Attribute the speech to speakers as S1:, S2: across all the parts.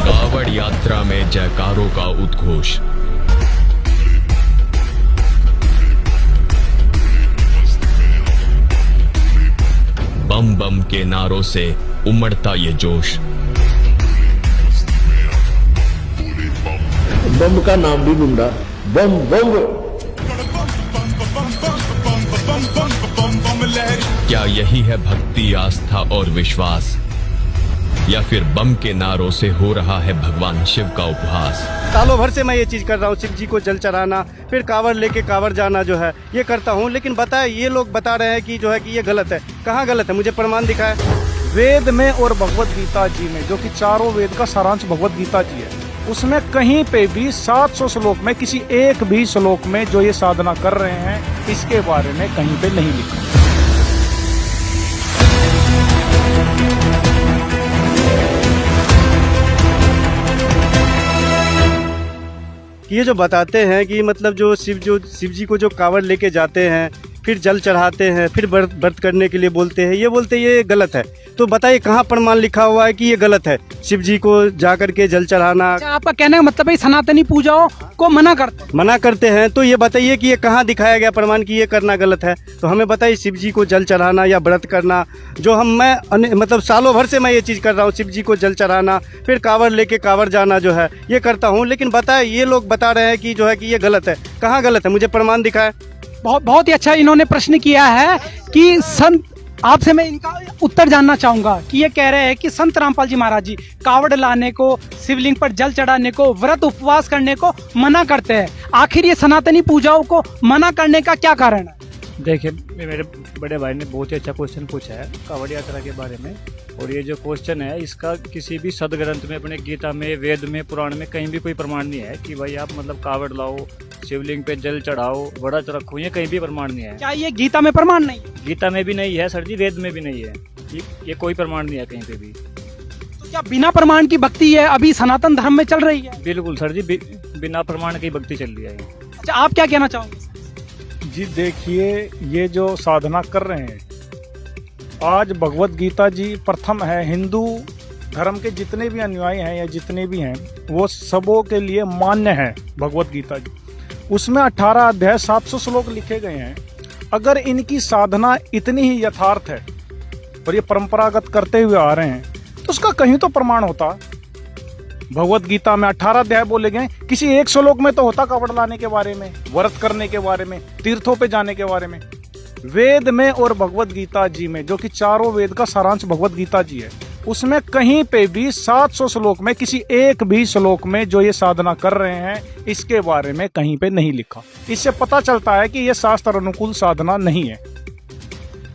S1: कावड़ यात्रा में जयकारों का उद्घोष, बम बम के नारों से उमड़ता ये जोश।
S2: बम का नाम भी गुंडा, बम बम।
S1: क्या यही है भक्ति, आस्था और विश्वास, या फिर बम के नारों से हो रहा है भगवान शिव का उपहास?
S3: सालों भर से मैं ये चीज़ कर रहा हूँ, शिव जी को जल चढ़ाना, फिर कांवड़ लेके कांवड़ जाना जो है ये करता हूँ। लेकिन बताए ये लोग बता रहे हैं कि जो है कि ये गलत है। कहाँ गलत है, मुझे प्रमाण दिखाए।
S4: वेद में और भगवत गीता जी में, जो कि चारों वेद का सारांश भगवत गीता जी है, उसमें कहीं पे भी 700 श्लोक में किसी एक भी श्लोक में जो ये साधना कर रहे हैं इसके बारे में कहीं पे नहीं लिखा।
S3: ये जो बताते हैं कि मतलब जो शिव जी को जो कांवड़ लेके जाते हैं, फिर जल चढ़ाते हैं, फिर व्रत करने के लिए बोलते हैं, ये गलत है। तो बताइए कहाँ प्रमाण लिखा हुआ है कि ये गलत है, शिव जी को जा करके जल चढ़ाना?
S5: आपका कहने का मतलब है सनातनी पूजाओं को मना करते हैं।
S3: तो ये बताइए कि ये कहाँ दिखाया गया प्रमाण कि ये करना गलत है? तो हमें बताइए, शिव जी को जल चढ़ाना या व्रत करना, जो मैं मतलब सालों भर से मैं ये चीज़ कर रहा हूँ, शिव जी को जल चढ़ाना, फिर कांवड़ लेके कांवड़ जाना जो है ये करता हूँ। लेकिन बताए ये लोग बता रहे हैं कि जो है कि ये गलत है। कहाँ गलत है, मुझे प्रमाण दिखाए।
S5: बहुत ही अच्छा इन्होंने प्रश्न किया है कि संत, आपसे मैं इनका उत्तर जानना चाहूंगा कि ये कह रहे हैं कि संत रामपाल जी महाराज जी कावड़ लाने को, शिवलिंग पर जल चढ़ाने को, व्रत उपवास करने को मना करते हैं। आखिर ये सनातनी पूजाओं को मना करने का क्या कारण है?
S4: देखिए, मेरे बड़े भाई ने बहुत ही अच्छा क्वेश्चन पूछा है कावड़ यात्रा के बारे में। और ये जो क्वेश्चन है इसका किसी भी सदग्रंथ में, अपने गीता में, वेद में, पुराण में कहीं भी कोई प्रमाण नहीं है कि भाई आप मतलब कावड़ लाओ, शिवलिंग पे जल चढ़ाओ, व्रत रखो, ये कहीं भी प्रमाण नहीं है।
S5: क्या ये गीता में प्रमाण नहीं?
S4: गीता में भी नहीं है सर जी, वेद में भी नहीं है, ये कोई प्रमाण नहीं है कहीं पे भी।
S5: तो क्या बिना प्रमाण की भक्ति है अभी सनातन धर्म में चल रही है?
S4: बिल्कुल सर जी, बिना प्रमाण की भक्ति चल रही है।
S5: अच्छा, आप क्या कहना चाहोगे?
S4: जी देखिए, ये जो साधना कर रहे हैं, आज भगवत गीता जी प्रथम है। हिंदू धर्म के जितने भी अनुयायी हैं या जितने भी हैं वो सबों के लिए मान्य है भगवत गीता जी। उसमें 18 अध्याय 700 श्लोक लिखे गए हैं। अगर इनकी साधना इतनी ही यथार्थ है और ये परंपरागत करते हुए आ रहे हैं तो उसका कहीं तो प्रमाण होता। भगवत गीता में 18 अध्याय बोले गए, किसी एक श्लोक में तो होता कावड़ लाने के बारे में, व्रत करने के बारे में, तीर्थों पे जाने के बारे में। वेद में और भगवत गीता जी में, जो कि चारों वेद का सारांश भगवत गीता जी है, उसमें कहीं पे भी 700 श्लोक में किसी एक भी श्लोक में जो ये साधना कर रहे हैं इसके बारे में कहीं पे नहीं लिखा। इससे पता चलता है कि ये शास्त्र अनुकूल साधना नहीं है।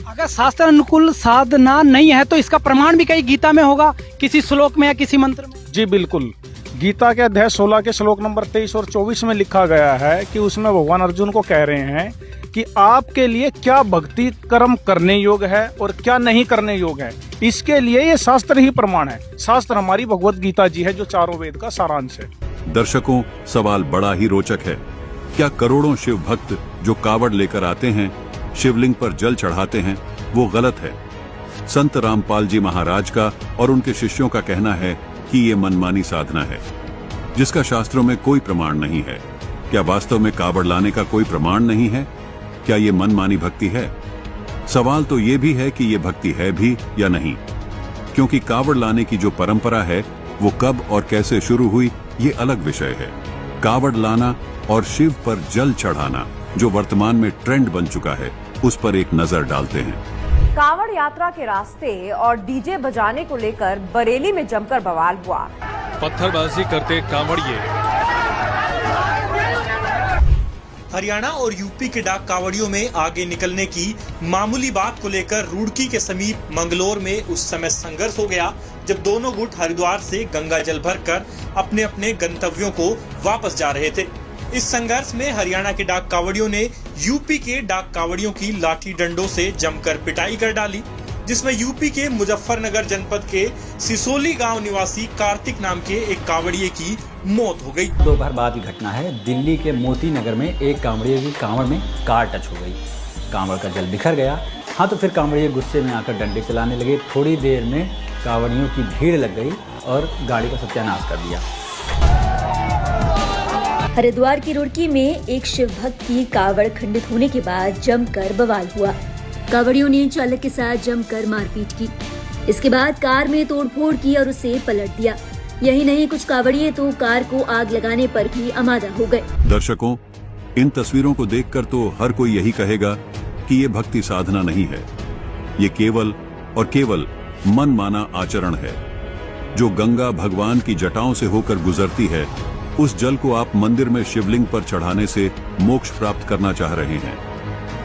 S5: अगर शास्त्र अनुकूल साधना नहीं है तो इसका प्रमाण भी कहीं गीता में होगा, किसी श्लोक में या किसी मंत्र में?
S4: जी बिल्कुल, गीता के अध्याय 16 के श्लोक नंबर 23 और 24 में लिखा गया है कि उसमें भगवान अर्जुन को कह रहे हैं कि आपके लिए क्या भक्ति कर्म करने योग्य है और क्या नहीं करने योग्य है, इसके लिए ये शास्त्र ही प्रमाण है। शास्त्र हमारी भगवत गीता जी है, जो चारों वेद का सारांश है।
S6: दर्शकों, सवाल बड़ा ही रोचक है। क्या करोड़ों शिव भक्त जो कावड़ लेकर आते हैं, शिवलिंग पर जल चढ़ाते हैं, वो गलत है? संत रामपाल जी महाराज का और उनके शिष्यों का कहना है कि ये मनमानी साधना है जिसका शास्त्रों में कोई प्रमाण नहीं है। क्या वास्तव में कावड़ लाने का कोई प्रमाण नहीं है? क्या ये मनमानी भक्ति है? सवाल तो ये भी है कि ये भक्ति है भी या नहीं, क्योंकि कावड़ लाने की जो परंपरा है वो कब और कैसे शुरू हुई ये अलग विषय है। कावड़ लाना और शिव पर जल चढ़ाना जो वर्तमान में ट्रेंड बन चुका है, उस पर एक नजर डालते हैं।
S7: कावड़ यात्रा के रास्ते और डीजे बजाने को लेकर बरेली में जमकर बवाल हुआ।
S8: पत्थरबाजी करते कांवड़िए।
S9: हरियाणा और यूपी के डाक कांवड़ियों में आगे निकलने की मामूली बात को लेकर रुड़की के समीप मंगलोर में उस समय संघर्ष हो गया जब दोनों गुट हरिद्वार से गंगा जल भरकर अपने अपने गंतव्यों को वापस जा रहे थे। इस संघर्ष में हरियाणा के डाक कांवड़ियों ने यूपी के डाक कांवड़ियों की लाठी डंडों से जमकर पिटाई कर डाली, जिसमें यूपी के मुजफ्फरनगर जनपद के सिसोली गांव निवासी कार्तिक नाम के एक कांवड़िए की मौत हो गई।
S10: दोपहर बाद की घटना है। दिल्ली के मोती नगर में एक कांवड़िए की कांवड़ में कार टच हो गई। कांवड़ का जल बिखर गया। हाँ, तो फिर कांवड़िए गुस्से में आकर डंडे चलाने लगे। थोड़ी देर में कांवड़ियों की भीड़ लग गई और गाड़ी का सत्यानाश कर दिया।
S11: हरिद्वार की रुड़की में एक शिव भक्त की कावड़ खंडित होने के बाद जमकर बवाल हुआ। कावड़ियों ने चालक के साथ जमकर मारपीट की। इसके बाद कार में तोड़फोड़ की और उसे पलट दिया। यही नहीं, कुछ कावड़िए तो कार को आग लगाने पर भी आमादा हो गए।
S6: दर्शकों, इन तस्वीरों को देखकर तो हर कोई यही कहेगा कि ये भक्ति साधना नहीं है, ये केवल और केवल मनमाना आचरण है। जो गंगा भगवान की जटाओं से होकर गुजरती है, उस जल को आप मंदिर में शिवलिंग पर चढ़ाने से मोक्ष प्राप्त करना चाह रहे हैं।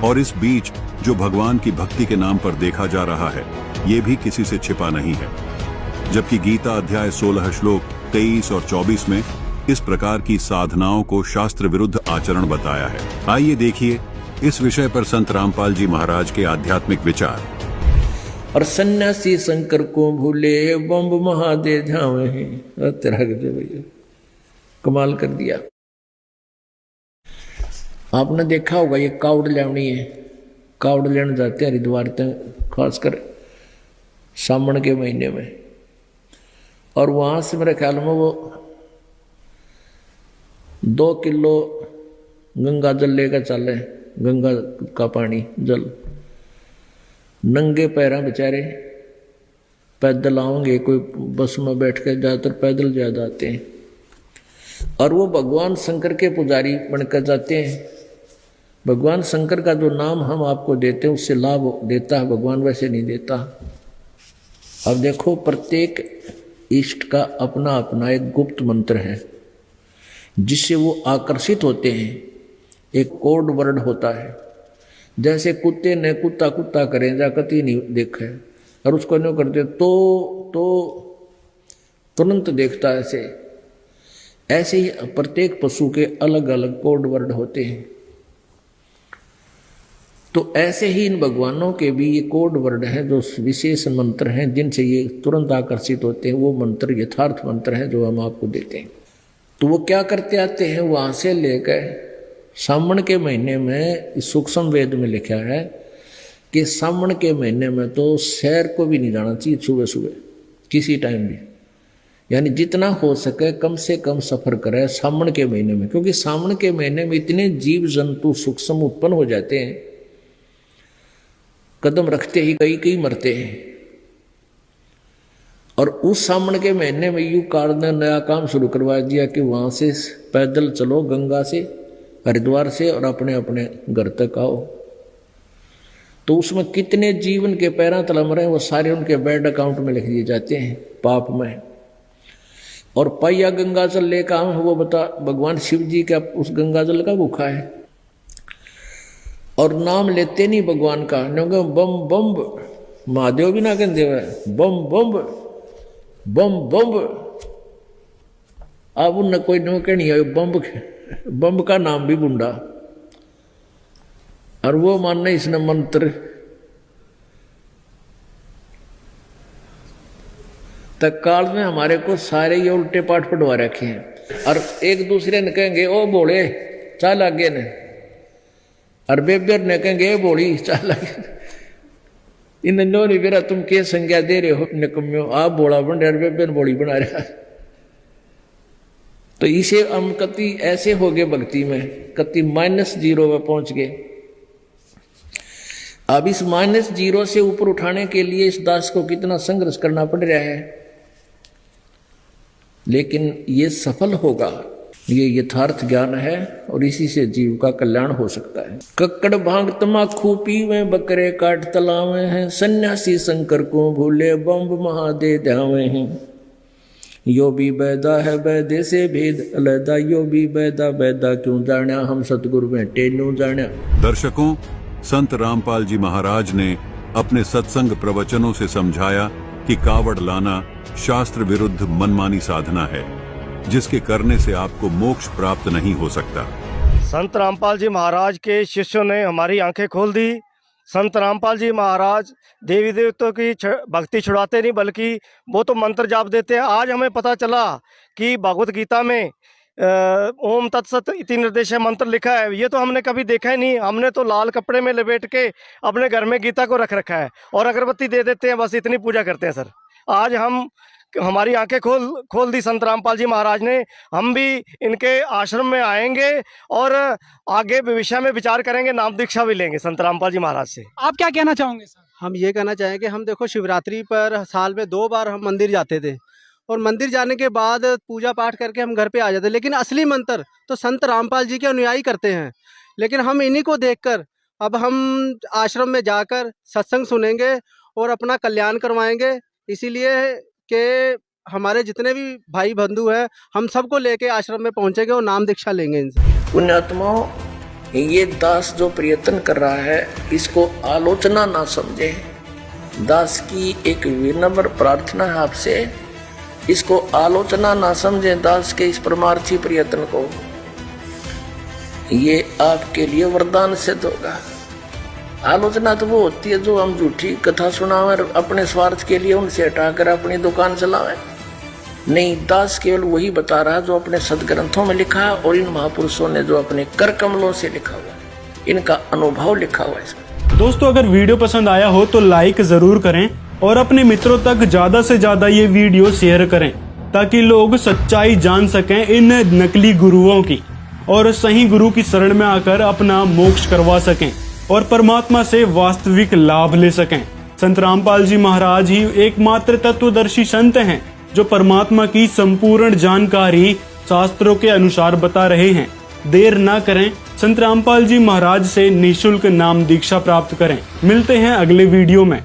S6: और इस बीच जो भगवान की भक्ति के नाम पर देखा जा रहा है, ये भी किसी से छिपा नहीं है। जबकि गीता अध्याय 16 श्लोक 23 और 24 में इस प्रकार की साधनाओं को शास्त्र विरुद्ध आचरण बताया है। आइए देखिए इस विषय पर संत रामपाल जी महाराज के आध्यात्मिक विचार।
S2: और सन्यासी शंकर को भूले बम महादेव ध्यावे हैं। तेरा भैया कमाल कर दिया। आपने देखा होगा ये कावड़ लेवनी है, कावड़ लेने जाते हैं हरिद्वार तक, खासकर सावन के महीने में। और वहां से मेरे ख्याल में वो 2 किलो गंगा जल लेकर चले, गंगा का पानी जल। नंगे पैरा बेचारे पैदल आओगे, कोई बस में बैठ कर ज्यादातर पैदल ज्यादा आते हैं। और वो भगवान शंकर के पुजारी बनकर जाते हैं। भगवान शंकर का जो नाम हम आपको देते हैं उससे लाभ देता है भगवान, वैसे नहीं देता। अब देखो, प्रत्येक इष्ट का अपना अपना एक गुप्त मंत्र है जिससे वो आकर्षित होते हैं। एक कोड वर्ड होता है, जैसे कुत्ते ने कुत्ता कुत्ता करें जा कति नहीं देखा है, और उसको नहीं करते तो तुरंत देखता है। ऐसे ही प्रत्येक पशु के अलग अलग कोड वर्ड होते हैं। तो ऐसे ही इन भगवानों के भी ये कोड वर्ड हैं, जो विशेष मंत्र हैं जिनसे ये तुरंत आकर्षित होते हैं। वो मंत्र यथार्थ मंत्र हैं जो हम आपको देते हैं। तो वो क्या करते आते हैं, वहां से लेकर सावन के महीने में सूक्ष्म वेद में लिखा है कि सावन के महीने में तो शहर को भी नहीं जाना चाहिए सुबह सुबह किसी टाइम भी। यानी जितना हो सके कम से कम सफर करें सावन के महीने में, क्योंकि सावन के महीने में इतने जीव जंतु सूक्ष्म उत्पन्न हो जाते हैं, कदम रखते ही कई कई मरते हैं। और उस सावन के महीने में यू कार ने नया काम शुरू करवा दिया कि वहां से पैदल चलो गंगा से, हरिद्वार से, और अपने अपने घर तक आओ। तो उसमें कितने जीवन के पैरा तलम रहे हैं वो सारे उनके बैंक अकाउंट में लिख दिए जाते हैं पाप में। और पैया गंगा जल लेकर आए वो बता भगवान शिव जी का उस गंगा जल का भूखा है, और नाम लेते नहीं भगवान का। बम बम महादेव भी ना कहते हुए बम बम बम बम। अब उन कोई नो के नहीं है बम का नाम भी बुंडा, और वो मानने इसने मंत्र तत्काल में हमारे को सारे ये उल्टे पाठ पढ़वा रखे हैं। और एक दूसरे ने कहेंगे ओ बोले चाल आगे ने, और बेबर ने कहेंगे ए बोली चाल आगे। इन नहीं बेरा तुम के संज्ञा दे रहे हो निकम्यो, आप बोला बन रहे बेबर बोली बना रहा। तो इसे हम कति ऐसे हो गए भक्ति में, कति -0 में पहुंच गए। अब इस -0 से ऊपर उठाने के लिए इस दास को कितना संघर्ष करना पड़ रहा है, लेकिन ये सफल होगा। ये यथार्थ ज्ञान है और इसी से जीव का कल्याण हो सकता है। कक्कड़ भांग तमाकू पीवे, बकरे काट तलावे हैं, सन्यासी शंकर को भूले बम्ब महादेव ध्यावे हैं। यो भी बैदा है बैदे से भेद अलैदा, यो भी बैदा बैदा क्यों जाण्या, हम सतगुरु बैठे न्यू जाण्या।
S6: दर्शकों, संत रामपाल जी महाराज ने अपने सत्संग प्रवचनों से समझाया कि कावड़ लाना शास्त्र विरुद्ध मनमानी साधना है, जिसके करने से आपको मोक्ष प्राप्त नहीं हो सकता।
S3: संत रामपाल जी महाराज के शिष्यों ने हमारी आंखें खोल दी। संत रामपाल जी महाराज देवी देवताओं की भक्ति छुड़ाते नहीं, बल्कि वो तो मंत्र जाप देते हैं। आज हमें पता चला कि भगवत गीता में ओम तत्सत इति निर्देश मंत्र लिखा है, ये तो हमने कभी देखा ही नहीं। हमने तो लाल कपड़े में लपेट के अपने घर में गीता को रख रखा है और अगरबत्ती दे देते हैं, बस इतनी पूजा करते हैं सर। आज हमारी आंखें खोल दी संत रामपाल जी महाराज ने। हम भी इनके आश्रम में आएंगे और आगे भविष्य में विचार करेंगे, नाम दीक्षा भी लेंगे संत रामपाल जी महाराज से।
S5: आप क्या कहना चाहोगे सर?
S3: हम ये कहना चाहेंगे, हम देखो शिवरात्रि पर साल में 2 बार हम मंदिर जाते थे और मंदिर जाने के बाद पूजा पाठ करके हम घर पे आ जाते, लेकिन असली मंत्र तो संत रामपाल जी के अनुयायी करते हैं। लेकिन हम इन्हीं को देखकर अब हम आश्रम में जाकर सत्संग सुनेंगे और अपना कल्याण करवाएंगे, इसीलिए कि हमारे जितने भी भाई बंधु हैं हम सबको लेके आश्रम में पहुंचेंगे और नाम दीक्षा लेंगे इनसे।
S2: पुण्यात्माओं, ये दास जो प्रयत्न कर रहा है इसको आलोचना ना समझे। दास की एक विनम्र प्रार्थना है आपसे, इसको आलोचना ना समझे। दास के इस परमार्थी प्रयत्न को ये आपके लिए वरदान सिद्ध होगा। आलोचना तो वो होती है जो हम झूठी कथा सुनावे अपने स्वार्थ के लिए, उनसे हटाकर अपनी दुकान चलावे। नहीं, दास केवल वही बता रहा जो अपने सदग्रंथों में लिखा है और इन महापुरुषों ने जो अपने कर कमलों से लिखा हुआ है, इनका अनुभव लिखा हुआ है।
S12: दोस्तों, अगर वीडियो पसंद आया हो तो लाइक जरूर करें और अपने मित्रों तक ज्यादा से ज्यादा ये वीडियो शेयर करें ताकि लोग सच्चाई जान सकें इन नकली गुरुओं की और सही गुरु की शरण में आकर अपना मोक्ष करवा सकें और परमात्मा से वास्तविक लाभ ले सकें। संत रामपाल जी महाराज ही एकमात्र तत्वदर्शी संत हैं जो परमात्मा की संपूर्ण जानकारी शास्त्रों के अनुसार बता रहे हैं। देर ना करें, संत रामपाल जी महाराज से निःशुल्क नाम दीक्षा प्राप्त करें। मिलते हैं अगले वीडियो में।